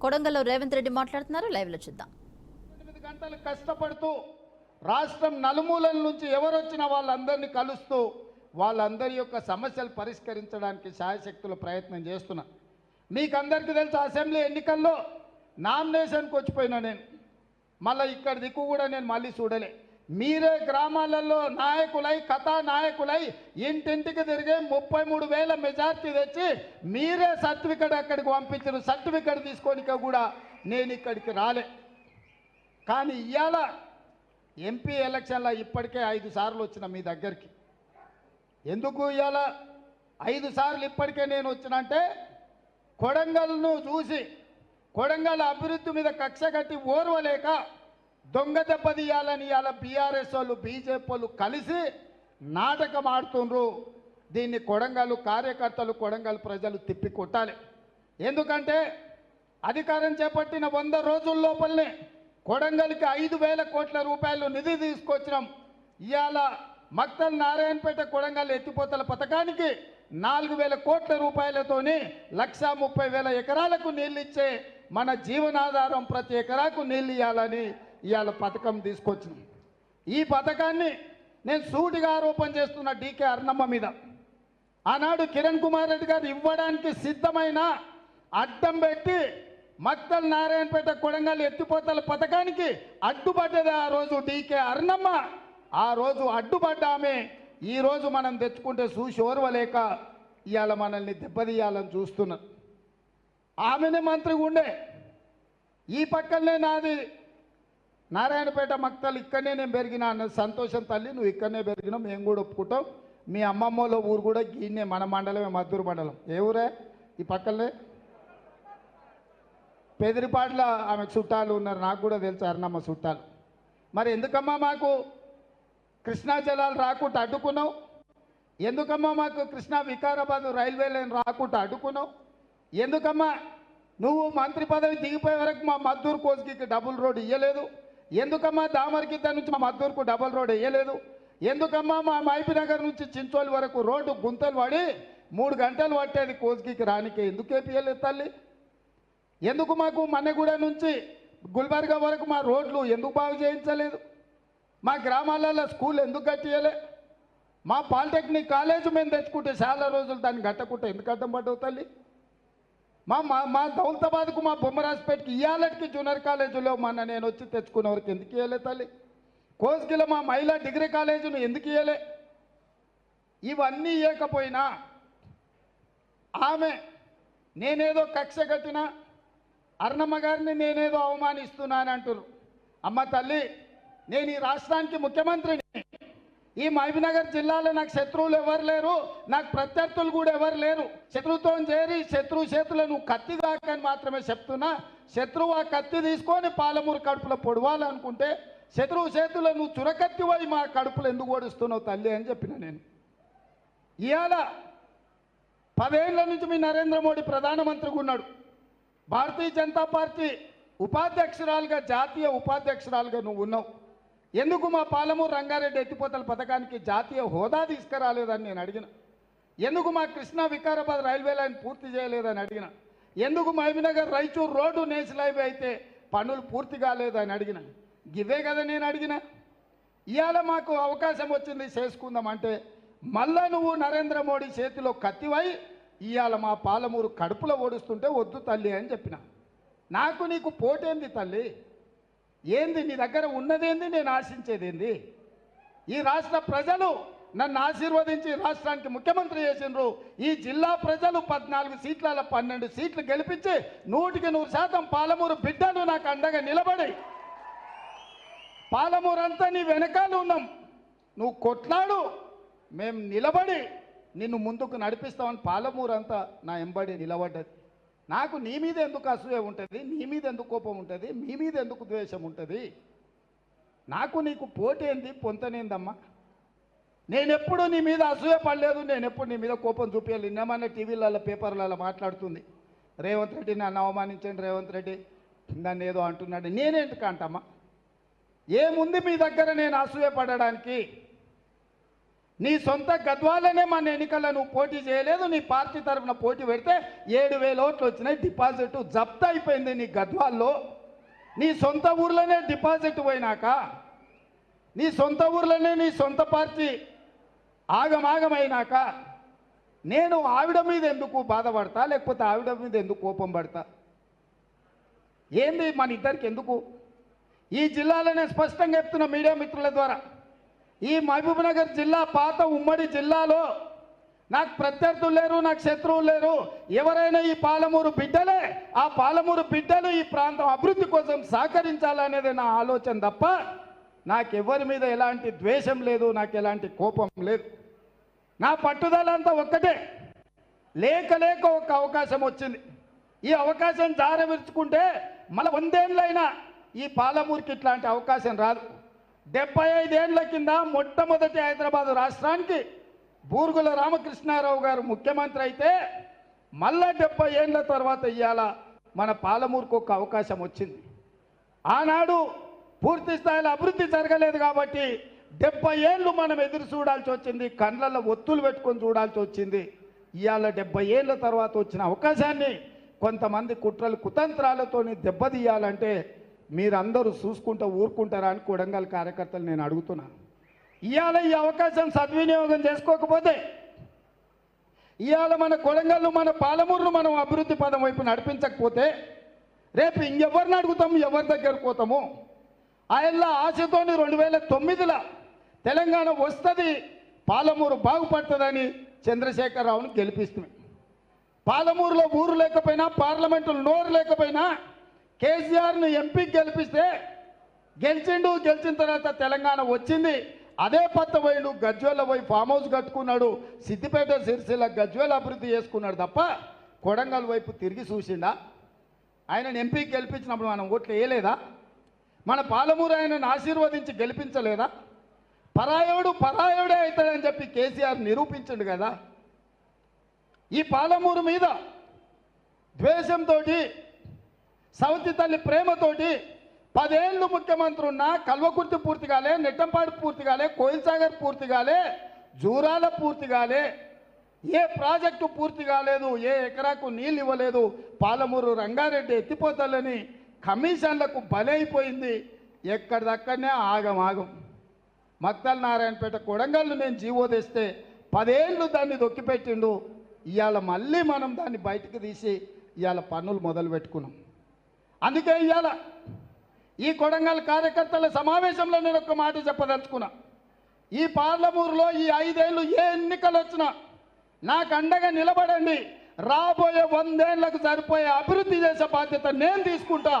కొడంగల్లో రేవంత్ రెడ్డి మాట్లాడుతున్నారు, లైవ్ లో చూద్దాం. 8 గంటలు కష్టపడుతూ రాష్ట్రం నలుమూలల నుంచి ఎవరు వచ్చినా వాళ్ళందరినీ కలుస్తూ వాళ్ళందరి యొక్క సమస్యలు పరిష్కరించడానికి శాయశక్తుల ప్రయత్నం చేస్తున్నా. మీకు అందరికీ తెలుసు, అసెంబ్లీ ఎన్నికల్లో నామినేషన్కి వచ్చిపోయినా నేను. మళ్ళీ ఇక్కడ దిక్కు కూడా నేను మళ్ళీ చూడలే. మీరే గ్రామాలలో నాయకులై కథానాయకులై ఇంటింటికి తిరిగే 33,000 మెజార్టీ తెచ్చి మీరే సర్టిఫికెట్ అక్కడికి పంపించిన. సర్టిఫికెట్ తీసుకోనిక కూడా నేను ఇక్కడికి రాలే. కానీ ఇవాళ ఎంపీ ఎలక్షన్లో ఇప్పటికే 5 సార్లు వచ్చిన మీ దగ్గరికి. ఎందుకు ఇవాళ 5 సార్లు ఇప్పటికే నేను వచ్చినంటే కొడంగల్ను చూసి కొడంగల్ అభివృద్ధి మీద కక్ష కట్టి ఓర్వలేక దొంగ దెబ్బతీయాలని ఇవాళ బీఆర్ఎస్ వాళ్ళు బీజేపీ వాళ్ళు కలిసి నాటకం ఆడుతుండ్రు. దీన్ని కొడంగల్ కార్యకర్తలు కొడంగల్ ప్రజలు తిప్పి కొట్టాలి. ఎందుకంటే అధికారం చేపట్టిన 100 రోజుల లోపలనే కొడంగల్కి 5,000 కోట్ల రూపాయలు నిధి తీసుకొచ్చినాం. ఇవాళ మక్తల్ నారాయణపేట కొడంగల్ ఎత్తిపోతల పథకానికి 4,000 కోట్ల రూపాయలతోని 130,000 ఎకరాలకు నీళ్ళు ఇచ్చే మన జీవనాధారం ప్రతి ఎకరాకు నీళ్ళు ఇవ్వాలని ఇవాళ పథకం తీసుకొచ్చినాం. ఈ పథకాన్ని నేను సూటిగా ఆరోపణ చేస్తున్న డీకే అర్ణమ్మ మీద. ఆనాడు కిరణ్ కుమార్ రెడ్డి గారు ఇవ్వడానికి సిద్ధమైన అడ్డం పెట్టి మక్తల్ నారాయణపేట కొడంగల్ ఎత్తిపోతల పథకానికి అడ్డుపడ్డది ఆ రోజు డీకే అర్ణమ్మ. ఆ రోజు అడ్డుపడ్డామే ఈరోజు మనం తెచ్చుకుంటే చూసి ఓర్వలేక ఇవాళ మనల్ని దెబ్బతీయాలని చూస్తున్నారు. ఆమెనే మంత్రిగా ఉండే. ఈ పక్కనే నాది నారాయణపేట మక్తల్, ఇక్కడనే నేను పెరిగినా అన్నది సంతోషం. తల్లి నువ్వు ఇక్కడనే పెరిగినావు, మేము కూడా ఒప్పుకుంటాం. మీ అమ్మమ్మలో ఊరు కూడా గీనే మన మండలమే, మద్దూరు మండలం. ఏ ఊరే? ఈ పక్కనే పెదిరిపాట్ల ఆమెకు చుట్టాలు ఉన్నారు. నాకు కూడా తెలుసు అర్ణమ్మ చుట్టాలు. మరి ఎందుకమ్మా మాకు కృష్ణా జలాలు రాకుండా అడ్డుకున్నావు? ఎందుకమ్మా మాకు కృష్ణా వికారాబాద్ రైల్వే లైన్ రాకుండా అడ్డుకున్నావు? ఎందుకమ్మా నువ్వు మంత్రి పదవి దిగిపోయే వరకు మా మద్దూరు కోస్గికి డబుల్ రోడ్ ఇవ్వలేదు? ఎందుకమ్మా దామర్కిద్ద నుంచి మా మద్దూరుకు డబుల్ రోడ్ వేయలేదు? ఎందుకమ్మా మా మైపినగర్ నుంచి చించోలి వరకు రోడ్డు గుంతలు పడి 3 గంటలు పట్టేది కోస్గికి రానికి? ఎందుకు వేపియలేదు తల్లి? ఎందుకు మాకు మన్నెగూడ నుంచి గుల్బర్గా వరకు మా రోడ్లు ఎందుకు బాగు చేయించలేదు? మా గ్రామాలలో స్కూల్ ఎందుకు కట్టియలే? మా పాలిటెక్నిక్ కాలేజ్ మేము తెచ్చుకుంటే చాలా రోజులు దాన్ని కట్టకుంటే ఎందుకు అడ్డం పడ్డవు తల్లి? మా దౌలతాబాద్కు మా బొమ్మరాజ్పేటకి ఇవాళకి జూనియర్ కాలేజీలో మొన్న నేను వచ్చి తెచ్చుకునే వరకు ఎందుకు ఇవ్వలే తల్లి? కోస్గిలో మా మహిళా డిగ్రీ కాలేజీని ఎందుకు ఇవ్వలే? ఇవన్నీ ఇవ్వకపోయినా ఆమె నేనేదో కక్ష కట్టినా అర్ణమ్మ గారిని నేనేదో అవమానిస్తున్నాను అంటారు. అమ్మ తల్లి, నేను ఈ రాష్ట్రానికి ముఖ్యమంత్రిని. ఈ మహబూబ్నగర్ జిల్లాలో నాకు శత్రువులు ఎవరు లేరు, నాకు ప్రత్యర్థులు కూడా ఎవరు లేరు. శత్రువుతో చేరి శత్రువు చేతులను కత్తి దాకని మాత్రమే చెప్తున్నా. శత్రువు ఆ కత్తి తీసుకొని పాలమూరు కడుపులో పొడవాలనుకుంటే శత్రువు చేతులను చురకత్తివై మా కడుపులో ఎందుకు ఓడిస్తున్నావు తల్లి అని చెప్పిన నేను. ఇవాళ 10 ఏళ్ల నుంచి మీ నరేంద్ర మోడీ ప్రధానమంత్రిగా ఉన్నాడు. భారతీయ జనతా పార్టీ ఉపాధ్యక్షురాలుగా, జాతీయ ఉపాధ్యక్షురాలుగా నువ్వు ఉన్నావు. ఎందుకు మా పాలమూరు రంగారెడ్డి ఎత్తిపోతల పథకానికి జాతీయ హోదా తీసుకురాలేదని నేను అడిగిన? ఎందుకు మా కృష్ణా వికారాబాద్ రైల్వే లైన్ పూర్తి చేయలేదని అడిగిన? ఎందుకు Mahabubnagar Raichur road national highway అయితే పనులు పూర్తి కాలేదని అడిగిన? ఇవే కదా నేను అడిగిన. ఇవాళ మాకు అవకాశం వచ్చింది చేసుకుందాం అంటే మళ్ళా నువ్వు నరేంద్ర మోడీ చేతిలో కత్తివై ఇవాళ మా పాలమూరు కడుపులో ఓడుస్తుంటే వద్దు తల్లి అని చెప్పిన. నాకు నీకు పోటేంది తల్లి? ఏంది నీ దగ్గర ఉన్నదేంది? నేను ఆశించేదేంది? ఈ రాష్ట్ర ప్రజలు నన్ను ఆశీర్వదించి రాష్ట్రానికి ముఖ్యమంత్రి చేసినారు. ఈ జిల్లా ప్రజలు 14 సీట్ల 12 సీట్లు గెలిపించి 100% పాలమూరు బిడ్డలు నాకు అండగా నిలబడి పాలమూరు అంతా నీ వెనకాల ఉన్నాం. నువ్వు కొట్లాడు, మేము నిలబడి నిన్ను ముందుకు నడిపిస్తామని పాలమూరు అంతా నా ఎంబడి నిలబడ్డది. నాకు నీ మీద ఎందుకు అసూయ ఉంటుంది? నీ మీద ఎందుకు కోపం ఉంటుంది? మీ మీద ఎందుకు ద్వేషం ఉంటుంది? నాకు నీకు పోటేంది, పొంతనేందమ్మా? నేనెప్పుడు నీ మీద అసూయ పడలేదు, నేనెప్పుడు నీ మీద కోపం చూపించాలి. నిన్నమన్నా టీవీలలో పేపర్లలో మాట్లాడుతుంది, రేవంత్ రెడ్డి నన్ను అవమానించండి, రేవంత్ రెడ్డి నన్ను ఏదో అంటున్నాడు. నేనేందుకు అంటమ్మా? ఏముంది మీ దగ్గర నేను అసూయ పడడానికి? నీ సొంత గద్వాలనే మన ఎన్నికల్లో నువ్వు పోటీ చేయలేదు, నీ పార్టీ తరఫున పోటీ పెడితే 7,000 ఓట్లు వచ్చినాయి, డిపాజిట్ జప్తు అయిపోయింది నీ గద్వాల్లో. నీ సొంత ఊర్లోనే డిపాజిట్ పోయినాక, నీ సొంత ఊర్లోనే నీ సొంత పార్టీ ఆగమాగమైనాక నేను ఆవిడ మీద ఎందుకు బాధపడతా, లేకపోతే ఆవిడ మీద ఎందుకు కోపం పడతా? ఏంది మన ఇద్దరికి ఎందుకు? ఈ జిల్లాలోనే స్పష్టంగా చెప్తున్న మీడియా మిత్రుల ద్వారా, ఈ మహబూబ్నగర్ జిల్లా పాత ఉమ్మడి జిల్లాలో నాకు ప్రత్యర్థులు లేరు, నాకు శత్రువులు లేరు. ఎవరైనా ఈ పాలమూరు బిడ్డలే, ఆ పాలమూరు బిడ్డలు ఈ ప్రాంతం అభివృద్ధి కోసం సహకరించాలనేది నా ఆలోచన తప్ప నాకెవరి మీద ఎలాంటి ద్వేషం లేదు, నాకు ఎలాంటి కోపం లేదు. నా పట్టుదల అంతా ఒక్కటే, లేక లేక ఒక అవకాశం వచ్చింది. ఈ అవకాశం జారవిరుచుకుంటే మళ్ళీ 100 ఏళ్ళైనా ఈ పాలమూరుకి ఇట్లాంటి అవకాశం రాదు. 75 ఏళ్ల కింద మొట్టమొదటి హైదరాబాద్ రాష్ట్రానికి బూరుగుల రామకృష్ణారావు గారు ముఖ్యమంత్రి అయితే మళ్ళా 70 ఏళ్ల తర్వాత ఇవాళ మన పాలమూరుకు ఒక అవకాశం వచ్చింది. ఆనాడు పూర్తి స్థాయిలో అభివృద్ధి జరగలేదు కాబట్టి 70 ఏళ్ళు మనం ఎదురు చూడాల్సి వచ్చింది, కండ్లలో ఒత్తులు పెట్టుకొని చూడాల్సి వచ్చింది. ఇవాళ 70 ఏళ్ళ తర్వాత వచ్చిన అవకాశాన్ని కొంతమంది కుట్రలు కుతంత్రాలతో దెబ్బతీయాలంటే మీరందరూ చూసుకుంటూ ఊరుకుంటారా అని కొడంగల్ కార్యకర్తలు నేను అడుగుతున్నాను. ఇవాళ ఈ అవకాశం సద్వినియోగం చేసుకోకపోతే ఇవాళ మన కొడంగల్ను, మన పాలమూరును మనం అభివృద్ధి పదం వైపు నడిపించకపోతే రేపు ఇంకెవరిని అడుగుతాము, ఎవరి దగ్గరకు పోతాము? ఆయన ఆశతోని 2009లో తెలంగాణ వస్తుంది, పాలమూరు బాగుపడుతుందని చంద్రశేఖరరావును గెలిపిస్తుంది. పాలమూరులో ఊరు లేకపోయినా, పార్లమెంటులో నోరు లేకపోయినా కేసీఆర్ను ఎంపీకి గెలిపిస్తే గెలిచిండు. గెలిచిన తర్వాత తెలంగాణ వచ్చింది. అదే పత్త పోయిండు, గజ్వేల పోయి ఫామ్ హౌస్ కట్టుకున్నాడు, సిద్దిపేట సిరిసిల్ల గజ్వేల అభివృద్ధి చేసుకున్నాడు తప్ప కొడంగల్ వైపు తిరిగి చూసిండా? ఆయనను ఎంపీకి గెలిపించినప్పుడు మనం ఓట్లు వేయలేదా? మన పాలమూరు ఆయనను ఆశీర్వదించి గెలిపించలేదా? పరాయుడు పరాయుడే అవుతాడని చెప్పి కేసీఆర్ నిరూపించండు కదా. ఈ పాలమూరు మీద ద్వేషంతో, సౌతి తల్లి ప్రేమతోటి 10 ఏళ్ళు ముఖ్యమంత్రి ఉన్నా కల్వకుర్తి పూర్తి కాలే, నెట్టంపాడు పూర్తి కాలే, కోయిల్ సాగర్ పూర్తి కాలే, జూరాల పూర్తి కాలే, ఏ ప్రాజెక్టు పూర్తి కాలేదు, ఏ ఎకరాకు నీళ్ళు ఇవ్వలేదు. పాలమూరు రంగారెడ్డి ఎత్తిపోతలని కమిషన్లకు బలైపోయింది. ఎక్కడిదక్కడనే ఆగం. మక్తల్ నారాయణపేట కొడంగల్ను నేను జీవో తెస్తే 10 ఏళ్ళు దాన్ని దొక్కిపెట్టిండు. ఇవాళ మళ్ళీ మనం దాన్ని బయటకు తీసి ఇవాళ పన్నులు మొదలు పెట్టుకున్నాం. అందుకే ఇవాళ ఈ కొడంగల్ కార్యకర్తల సమావేశంలో నేను ఒక మాట చెప్పదలుచుకున్నా. ఈ పార్లమూరులో ఈ 5 ఏళ్ళు ఏ ఎన్నికలు వచ్చినా నాకు అండగా నిలబడండి. రాబోయే 100 ఏళ్లకు సరిపోయే అభివృద్ధి చేసే బాధ్యత నేను తీసుకుంటా.